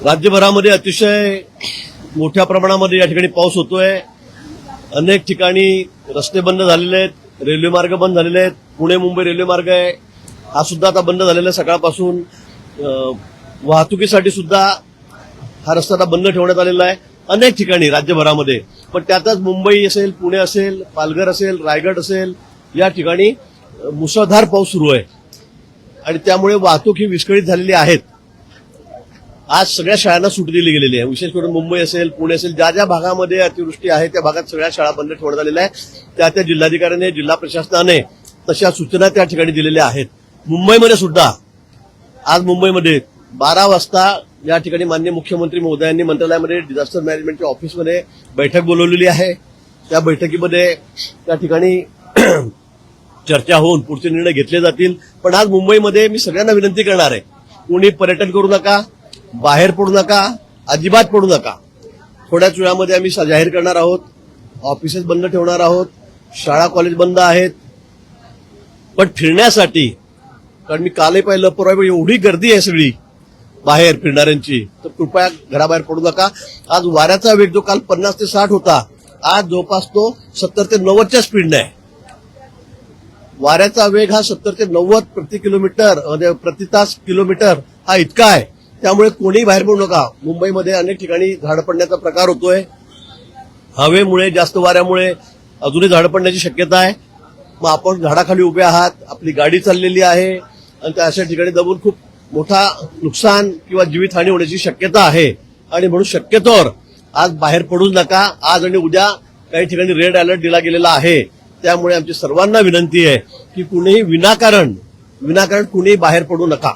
राज्यभरामध्ये अतिशय मोठ्या प्रमाणामध्ये या ठिकाणी पाऊस होतोय। अनेक ठिकाणी रस्ते बंद झालेले आहेत, रेल्वे मार्ग बंद झालेले आहेत। पुणे मुंबई रेल्वे मार्ग आहे, हा सुद्धा आता बंद झालेला आहे सकाळपासून। वाहतुकीसाठी सुद्धा हा रस्ता आता बंद ठेवण्यात आलेला आहे अनेक ठिकाणी राज्यभरामध्ये। पण त्यातच मुंबई असेल, पुणे असेल, पालघर असेल, रायगड असेल, या ठिकाणी मुसळधार पाऊस सुरू आहे आणि त्यामुळे वाहतूक ही विस्कळीत झालेली आहे। आज सगळ्या शाळांना सुट्टी दिली गेलेली आहे। विशेष करून मुंबई असेल, पुणे असेल, ज्या ज्या भागामध्ये अतिवृष्टी आहे त्या भागात सगळ्या शाळा बंद ठेवण्यात आलेल्या आहे। त्या जिल्हाधिकाऱ्यांनी, जिल्हा प्रशासनाने तशा सूचना त्या ठिकाणी दिलेल्या आहेत। मुंबईमध्ये सुद्धा आज मुंबईमध्ये 12 वाजता या ठिकाणी माननीय मुख्यमंत्री महोदयांनी मंत्रालयामध्ये डिझास्टर मॅनेजमेंटच्या ऑफिसमध्ये बैठक बोलवलेली आहे। त्या बैठकीमध्ये त्या ठिकाणी चर्चा होऊन पुढचे निर्णय घेतले जातील। पण आज मुंबईमध्ये मी सगळ्यांना विनंती करणार आहे, कोणी पर्यटन करू नका, बाहेर पडू नका, अजिबात पडू नका। थोड्याच वेळामध्ये आम्ही जाहीर करणार आहोत, ऑफिसेस बंद ठेवणार आहोत, शाळा कॉलेज बंद आहेत। पण फिरण्यासाठी, कारण मी कालही पाहिलं, परवा एवढी गर्दी आहे सगळी बाहेर फिरणाऱ्यांची, तर कृपया घराबाहेर पडू नका। आज वाऱ्याचा वेग जो काल 50 ते 60 होता, आज जवळपास तो 70 ते 90च्या स्पीडने आहे। वाऱ्याचा वेग हा 70 ते 90 प्रति तास किलोमीटर हा इतका आहे। त्यामुळे कोणीही बाहेर पडू नका। मुंबईमध्ये अनेक ठिकाणी झाड पडण्याचा प्रकार होतोय, हवेमुळे, जास्त वाऱ्यामुळे अजूनही झाड पडण्याची शक्यता आहे। मग आपण झाडाखाली उभे आहात, आपली गाडी चाललेली आहे आणि त्या अशा ठिकाणी दबून खूप मोठा नुकसान किंवा जीवितहानी होण्याची शक्यता आहे आणि म्हणून शक्यतोवर आज बाहेर पडू नका। आज आणि उद्या काही ठिकाणी रेड अलर्ट दिला गेलेला आहे। त्यामुळे आमची सर्वांना विनंती आहे की कुणीही विनाकारण कुणीही बाहेर पडू नका।